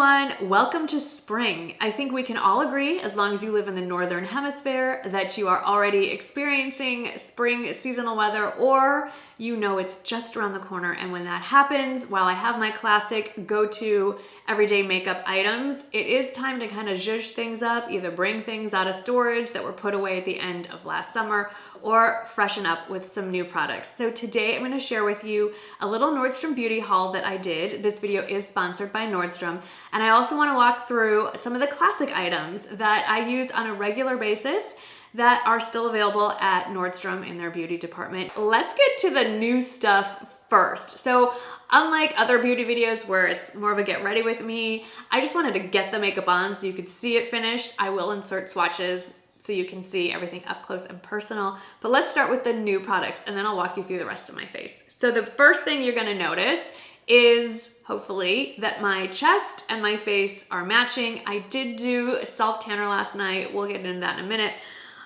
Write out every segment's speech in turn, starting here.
everyone, welcome to spring. I think we can all agree, as long as you live in the northern hemisphere, that you are already experiencing spring seasonal weather, or you know it's just around the corner. And when that happens, while I have my classic go-to everyday makeup items, it is time to kind of zhuzh things up, either bring things out of storage that were put away at the end of last summer, or freshen up with some new products. So today I'm going to share with you a little Nordstrom beauty haul that I did. This video is sponsored by Nordstrom, and I also want to walk through some of the classic items that I use on a regular basis that are still available at Nordstrom in their beauty department. Let's get to the new stuff first. So unlike other beauty videos where it's more of a get ready with me, I just wanted to get the makeup on so you could see it finished. I will insert swatches so you can see everything up close and personal. But let's start with the new products and then I'll walk you through the rest of my face. So the first thing you're gonna notice is, hopefully, that my chest and my face are matching. I did do a self tanner last night. We'll get into that in a minute.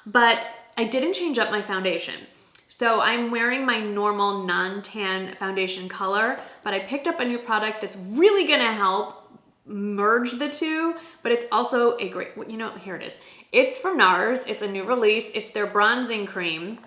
But I didn't change up my foundation. So I'm wearing my normal non-tan foundation color, but I picked up a new product that's really gonna help merge the two, but it's also a great, you know, here it is. It's from NARS, it's a new release. It's their bronzing cream.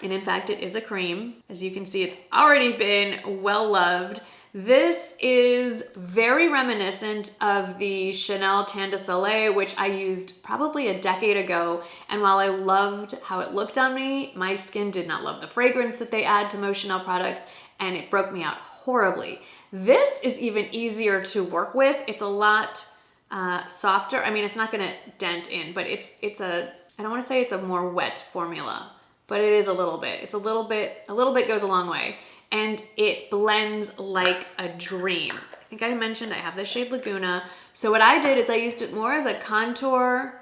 And in fact, it is a cream. As you can see, it's already been well loved. This is very reminiscent of the Chanel Teint de Soleil, which I used probably a decade ago. And while I loved how it looked on me, my skin did not love the fragrance that they add to most Chanel products, and it broke me out horribly. This is even easier to work with. It's a lot softer. I mean, it's not gonna dent in, but it's a, I don't wanna say it's a more wet formula, but it is a little bit. It's a little bit goes a long way. And it blends like a dream. I think I mentioned I have the shade Laguna. So what I did is I used it more as a contour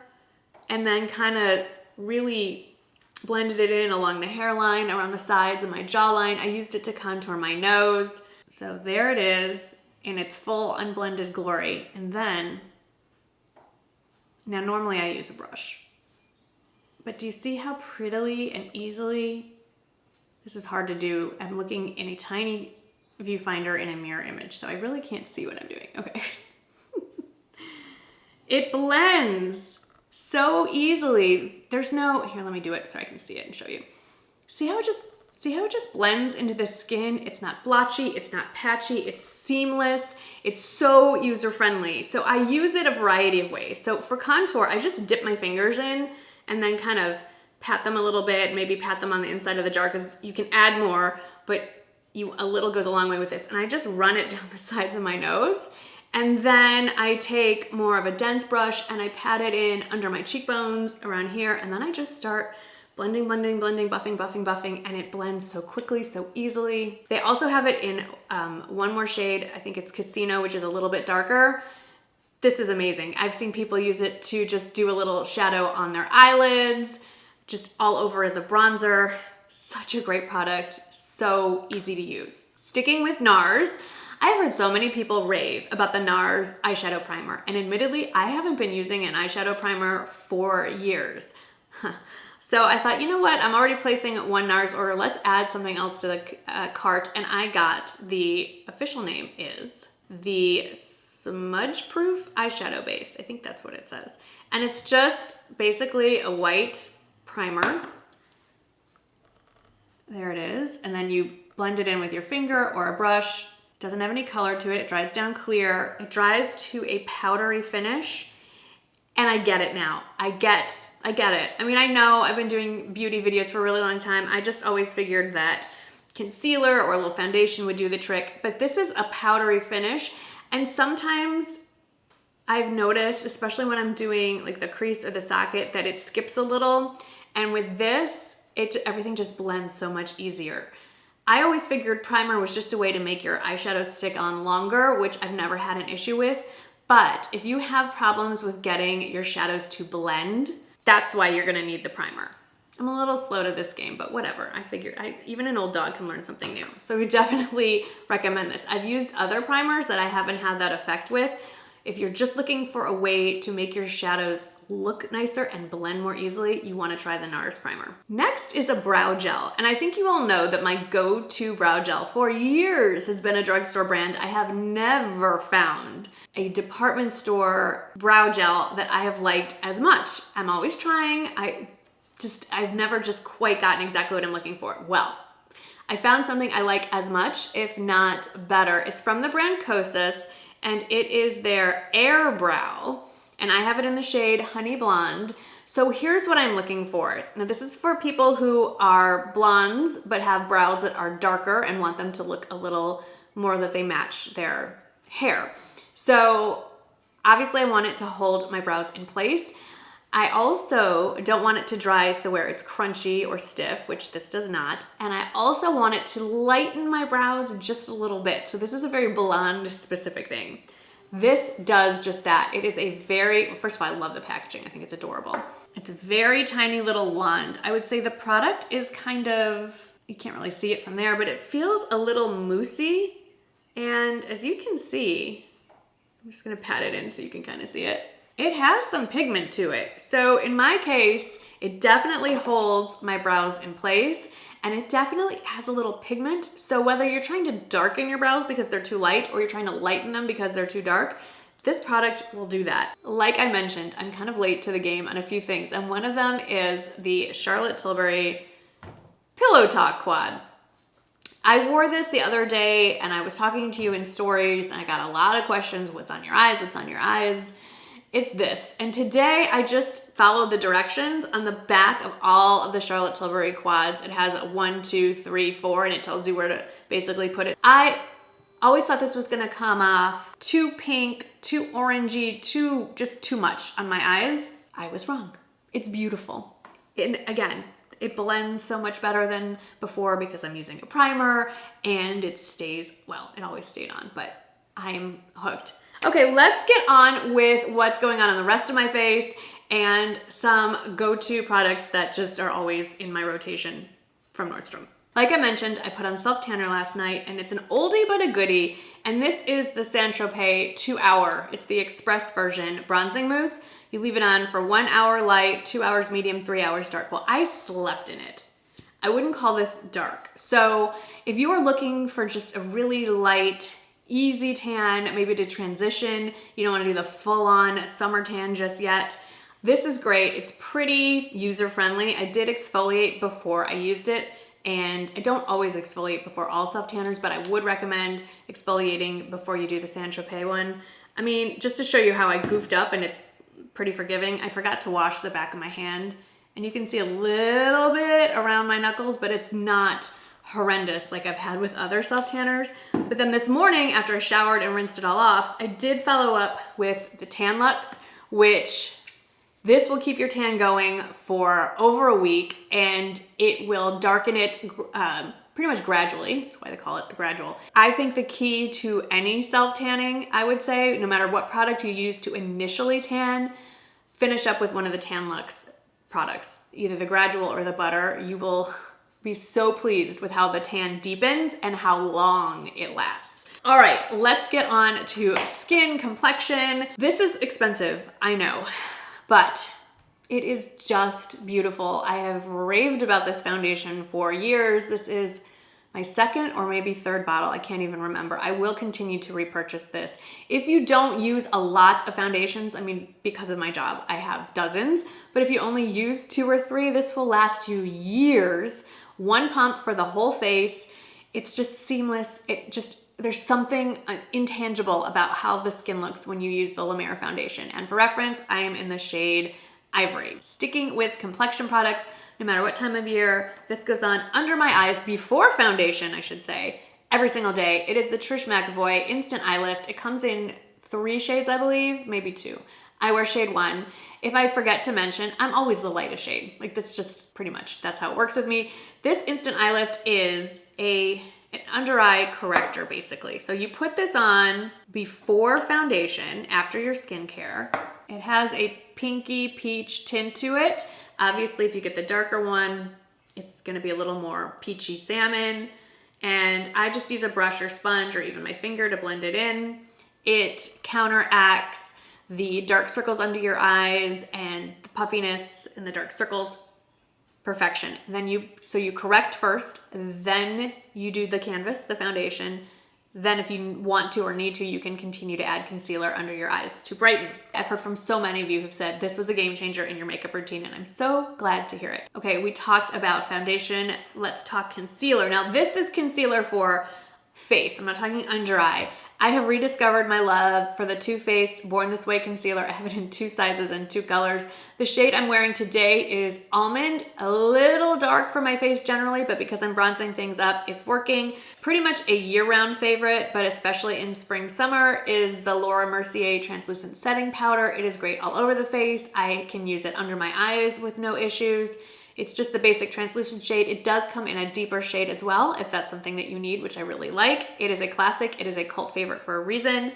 and then kind of really blended it in along the hairline, around the sides of my jawline. I used it to contour my nose. So there it is in its full unblended glory. And then, now normally I use a brush, but do you see how prettily and easily, this is hard to do. I'm looking in a tiny viewfinder in a mirror image, so I really can't see what I'm doing. Okay. It blends so easily. There's no, here, let me do it so I can see it and show you. See how it just blends into the skin? It's not blotchy, it's not patchy, it's seamless. It's so user-friendly. So I use it a variety of ways. So for contour, I just dip my fingers in and then kind of pat them a little bit, maybe pat them on the inside of the jar, because you can add more, but a little goes a long way with this. And I just run it down the sides of my nose. And then I take more of a dense brush and I pat it in under my cheekbones around here. And then I just start blending, buffing, and it blends so quickly, so easily. They also have it in one more shade. I think it's Casino, which is a little bit darker. This is amazing. I've seen people use it to just do a little shadow on their eyelids, just all over as a bronzer. Such a great product, so easy to use. Sticking with NARS, I've heard so many people rave about the NARS eyeshadow primer, and admittedly, I haven't been using an eyeshadow primer for years. So I thought, you know what, I'm already placing one NARS order, let's add something else to the cart, and I got, the official name is the Smudge Proof Eyeshadow Base. I think that's what it says. And it's just basically a white primer. There it is. And then you blend it in with your finger or a brush. It doesn't have any color to it. It dries down clear. It dries to a powdery finish. And I get it now. I get it. I mean, I know I've been doing beauty videos for a really long time. I just always figured that concealer or a little foundation would do the trick, but this is a powdery finish. And sometimes I've noticed, especially when I'm doing like the crease or the socket, that it skips a little. And with this, everything just blends so much easier. I always figured primer was just a way to make your eyeshadow stick on longer, which I've never had an issue with. But if you have problems with getting your shadows to blend, that's why you're gonna need the primer. I'm a little slow to this game, but whatever. I figure even an old dog can learn something new. So we definitely recommend this. I've used other primers that I haven't had that effect with. If you're just looking for a way to make your shadows look nicer and blend more easily, you wanna try the NARS primer. Next is a brow gel. And I think you all know that my go-to brow gel for years has been a drugstore brand. I have never found a department store brow gel that I have liked as much. I'm always trying. I've never just quite gotten exactly what I'm looking for. Well, I found something I like as much, if not better. It's from the brand Kosas, and it is their Air Brow, and I have it in the shade Honey Blonde. So here's what I'm looking for. Now this is for people who are blondes but have brows that are darker and want them to look a little more that they match their hair. So obviously I want it to hold my brows in place. I also don't want it to dry so where it's crunchy or stiff, which this does not. And I also want it to lighten my brows just a little bit. So this is a very blonde specific thing. This does just that. It is a very, first of all, I love the packaging. I think it's adorable. It's a very tiny little wand. I would say the product is kind of, you can't really see it from there, but it feels a little moussey. And as you can see, I'm just gonna pat it in so you can kind of see it. It has some pigment to it. So in my case, it definitely holds my brows in place and it definitely adds a little pigment. So whether you're trying to darken your brows because they're too light or you're trying to lighten them because they're too dark, this product will do that. Like I mentioned, I'm kind of late to the game on a few things, and one of them is the Charlotte Tilbury Pillow Talk Quad. I wore this the other day and I was talking to you in stories and I got a lot of questions. What's on your eyes? What's on your eyes? It's this. And today I just followed the directions on the back of all of the Charlotte Tilbury quads. It has a 1, 2, 3, 4, and it tells you where to basically put it. I always thought this was gonna come off too pink, too orangey, just too much on my eyes. I was wrong. It's beautiful. And again, it blends so much better than before because I'm using a primer and it stays, well, it always stayed on, but I'm hooked. Okay, let's get on with what's going on the rest of my face and some go-to products that just are always in my rotation from Nordstrom. Like I mentioned, I put on self-tanner last night and it's an oldie but a goodie, and this is the Saint-Tropez 2 Hour. It's the express version bronzing mousse. You leave it on for 1 hour light, 2 hours medium, 3 hours dark. Well, I slept in it. I wouldn't call this dark. So if you are looking for just a really light, easy tan, maybe to transition, you don't want to do the full-on summer tan just yet, this is great. It's pretty user-friendly. I did exfoliate before I used it, and I don't always exfoliate before all self-tanners, but I would recommend exfoliating before you do the Saint-Tropez one. I mean, just to show you how I goofed up, and it's pretty forgiving, I forgot to wash the back of my hand, and you can see a little bit around my knuckles, but it's not horrendous like I've had with other self-tanners. But then this morning, after I showered and rinsed it all off, I did follow up with the Tan Luxe, which this will keep your tan going for over a week, and it will darken it pretty much gradually. That's why they call it the gradual. I think the key to any self-tanning, I would say, no matter what product you use to initially tan, finish up with one of the Tan Luxe products, either the gradual or the butter. You will be so pleased with how the tan deepens and how long it lasts. All right, let's get on to skin, complexion. This is expensive, I know, but it is just beautiful. I have raved about this foundation for years. This is my second or maybe third bottle. I can't even remember. I will continue to repurchase this. If you don't use a lot of foundations, I mean, because of my job, I have dozens, but if you only use 2 or 3, this will last you years. 1 pump for the whole face. It's just seamless. There's something intangible about how the skin looks when you use the La Mer foundation. And for reference, I am in the shade Ivory. Sticking with complexion products, no matter what time of year, this goes on under my eyes before foundation, I should say, every single day. It is the Trish McEvoy Instant Eye Lift. It comes in 3 shades, I believe, maybe 2. I wear shade 1. If I forget to mention, I'm always the lightest shade. Like, that's just pretty much, that's how it works with me. This Instant Eye Lift is an under eye corrector, basically. So you put this on before foundation, after your skincare. It has a pinky peach tint to it. Obviously, if you get the darker one, it's gonna be a little more peachy salmon. And I just use a brush or sponge or even my finger to blend it in. It counteracts the dark circles under your eyes and the puffiness and the dark circles. Perfection. Then you correct first, then you do the canvas, the foundation. Then if you want to or need to, you can continue to add concealer under your eyes to brighten. I've heard from so many of you who've said this was a game changer in your makeup routine, and I'm so glad to hear it. Okay, we talked about foundation. Let's talk concealer. Now this is concealer for face. I'm not talking under eye. I have rediscovered my love for the Too Faced Born This Way concealer. I have it in 2 sizes and 2 colors. The shade I'm wearing today is Almond, a little dark for my face generally, but because I'm bronzing things up, it's working. Pretty much a year-round favorite, but especially in spring, summer, is the Laura Mercier Translucent Setting Powder. It is great all over the face. I can use it under my eyes with no issues. It's just the basic translucent shade. It does come in a deeper shade as well, if that's something that you need, which I really like. It is a classic. It is a cult favorite for a reason.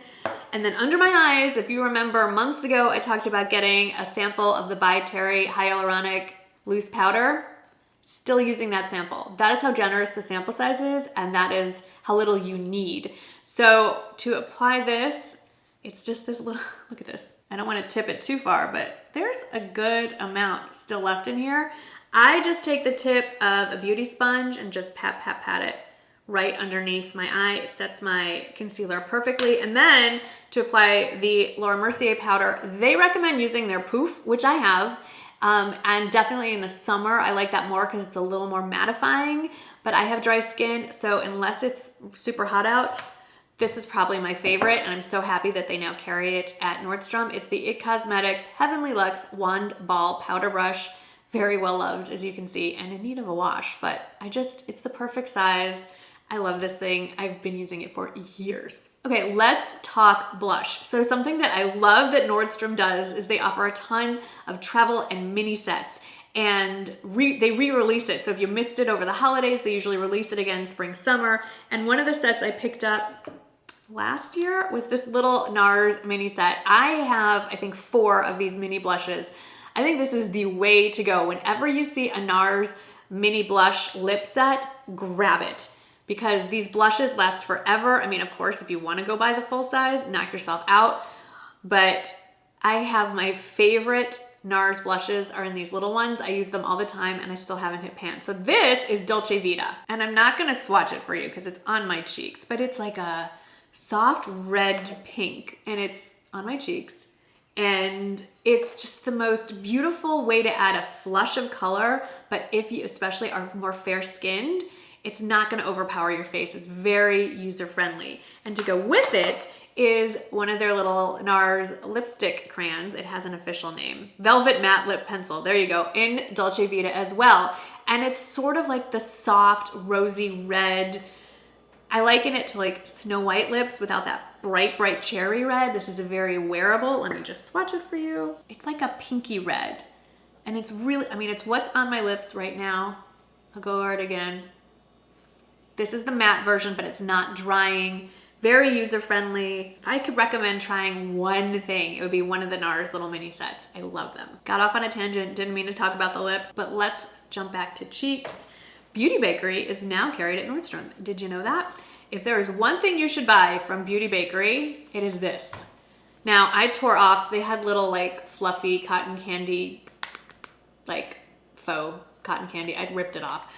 And then under my eyes, if you remember months ago, I talked about getting a sample of the By Terry Hyaluronic Loose Powder. Still using that sample. That is how generous the sample size is, and that is how little you need. So to apply this, it's just this little, look at this. I don't want to tip it too far, but there's a good amount still left in here. I just take the tip of a beauty sponge and just pat it right underneath my eye. It sets my concealer perfectly. And then to apply the Laura Mercier powder, they recommend using their poof, which I have. And definitely in the summer, I like that more because it's a little more mattifying, but I have dry skin. So unless it's super hot out, this is probably my favorite. And I'm so happy that they now carry it at Nordstrom. It's the IT Cosmetics Heavenly Luxe Wand Ball Powder Brush. Very well loved, as you can see, and in need of a wash, but it's the perfect size. I love this thing. I've been using it for years. Okay, let's talk blush. So something that I love that Nordstrom does is they offer a ton of travel and mini sets, and they re-release it. So if you missed it over the holidays, they usually release it again spring, summer. And one of the sets I picked up last year was this little NARS mini set. I have, I think, 4 of these mini blushes. I think this is the way to go. Whenever you see a NARS mini blush lip set, grab it, because these blushes last forever. I mean, of course, if you want to go buy the full size, knock yourself out. But I have my favorite NARS blushes are in these little ones. I use them all the time and I still haven't hit pan. So this is Dolce Vita, and I'm not going to swatch it for you because it's on my cheeks, but it's like a soft red pink and it's on my cheeks. And it's just the most beautiful way to add a flush of color. But if you especially are more fair skinned, it's not going to overpower your face. It's very user friendly. And to go with it is one of their little NARS lipstick crayons. It has an official name. Velvet Matte Lip Pencil. There you go. In Dolce Vita as well. And it's sort of like the soft, rosy red. I liken it to like Snow White lips without that bright cherry red. This is a very wearable. Let me just swatch it for you. It's like a pinky red. And it's really, I mean, it's what's on my lips right now. I'll go over it again. This is the matte version, but it's not drying. Very user-friendly. If I could recommend trying one thing, it would be one of the NARS little mini sets. I love them. Got off on a tangent, didn't mean to talk about the lips, but let's jump back to cheeks. Beauty Bakery is now carried at Nordstrom. Did you know that? If there is one thing you should buy from Beauty Bakery, it is this. Now, I tore off, they had little like fluffy cotton candy, like faux cotton candy. I ripped it off.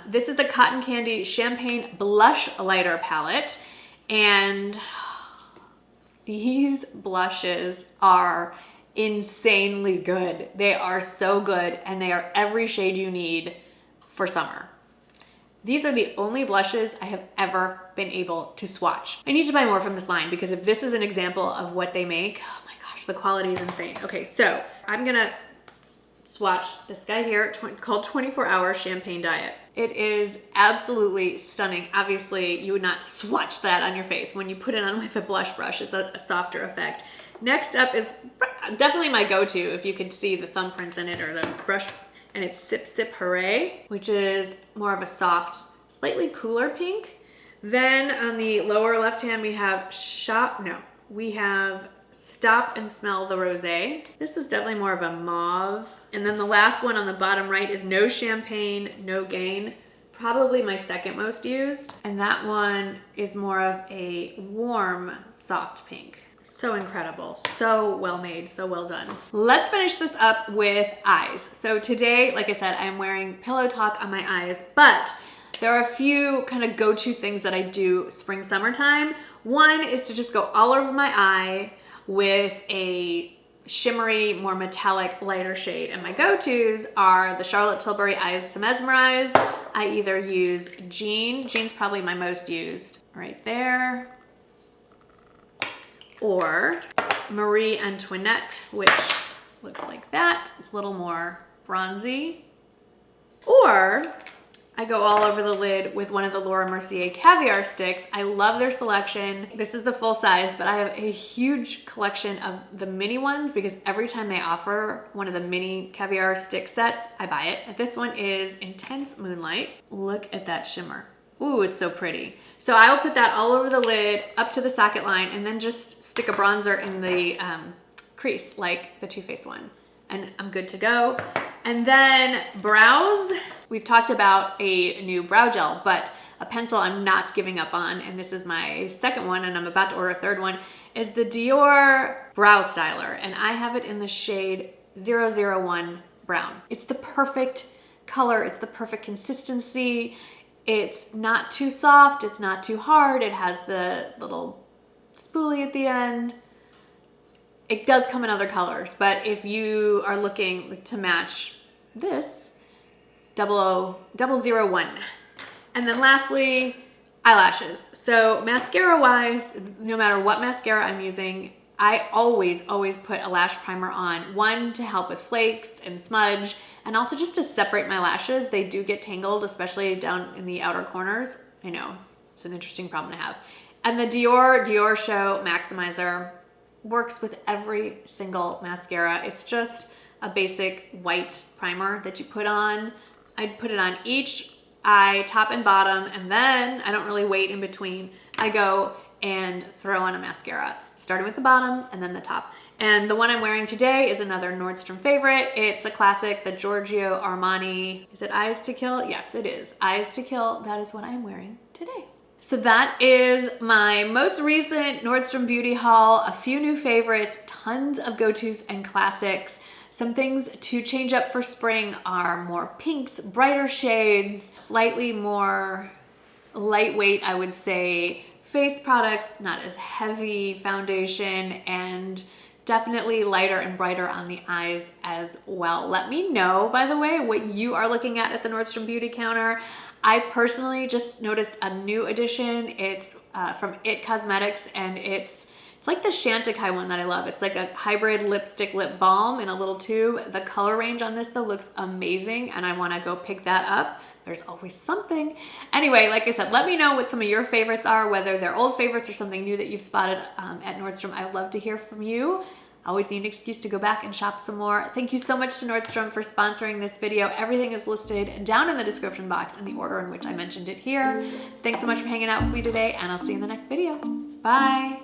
This is the Cotton Candy Champagne Blush Lighter Palette. And these blushes are insanely good. They are so good, and they are every shade you need for summer. These are the only blushes I have ever been able to swatch. I need to buy more from this line because if this is an example of what they make, oh my gosh, the quality is insane. Okay, so I'm gonna swatch this guy here. It's called 24-Hour Champagne Diet. It is absolutely stunning. Obviously, you would not swatch that on your face. When you put it on with a blush brush, it's a softer effect. Next up is definitely my go-to, if you could see the thumbprints in it or the brush, and it's Sip Sip Hooray, which is more of a soft, slightly cooler pink. Then on the lower left hand, we have Stop and Smell the Rosé. This was definitely more of a mauve. And then the last one on the bottom right is No Champagne, No Gain. Probably my second most used. And that one is more of a warm, soft pink. So incredible, so well made, so well done. Let's finish this up with eyes. So today, like I said, I'm wearing Pillow Talk on my eyes, but there are a few kind of go-to things that I do spring, summertime. One is to just go all over my eye with a shimmery, more metallic, lighter shade. And my go-tos are the Charlotte Tilbury Eyes to Mesmerize. I either use Jean's probably my most used, right there, or Marie Antoinette, which looks like that. It's a little more bronzy. Or I go all over the lid with one of the Laura Mercier Caviar Sticks. I love their selection. This is the full size, but I have a huge collection of the mini ones because every time they offer one of the mini caviar stick sets, I buy it. And this one is Intense Moonlight. Look at that shimmer. Ooh, it's so pretty. So I will put that all over the lid, up to the socket line, and then just stick a bronzer in the crease like the Too Faced one. And I'm good to go. And then brows. We've talked about a new brow gel, but a pencil I'm not giving up on, and this is my second one, and I'm about to order a third one, is the Dior Brow Styler. And I have it in the shade 001 Brown. It's the perfect color. It's the perfect consistency. It's not too soft, it's not too hard. It has the little spoolie at the end. It does come in other colors, but if you are looking to match this, 001. And then lastly, eyelashes. So mascara wise, no matter what mascara I'm using, I always put a lash primer on. One, to help with flakes and smudge, and also just to separate my lashes. They do get tangled, especially down in the outer corners. I know, it's an interesting problem to have. And the Dior Show Maximizer works with every single mascara. It's just a basic white primer that you put on. I put it on each eye, top and bottom, and then I don't really wait in between. I go and throw on a mascara, starting with the bottom and then the top. And the one I'm wearing today is another Nordstrom favorite. It's a classic, the Giorgio Armani. Is it Eyes to Kill? Yes, it is. Eyes to Kill. That is what I'm wearing today. So that is my most recent Nordstrom beauty haul. A few new favorites, tons of go-tos and classics. Some things to change up for spring are more pinks, brighter shades, slightly more lightweight, I would say, face products, not as heavy foundation, and definitely lighter and brighter on the eyes as well. Let me know, by the way, what you are looking at the Nordstrom Beauty Counter. I personally just noticed a new addition. It's from It Cosmetics, and it's like the Chantecaille one that I love. It's like a hybrid lipstick lip balm in a little tube. The color range on this though looks amazing, and I wanna go pick that up. There's always something. Anyway, like I said, let me know what some of your favorites are, whether they're old favorites or something new that you've spotted at Nordstrom. I would love to hear from you. I always need an excuse to go back and shop some more. Thank you so much to Nordstrom for sponsoring this video. Everything is listed down in the description box in the order in which I mentioned it here. Thanks so much for hanging out with me today, and I'll see you in the next video. Bye.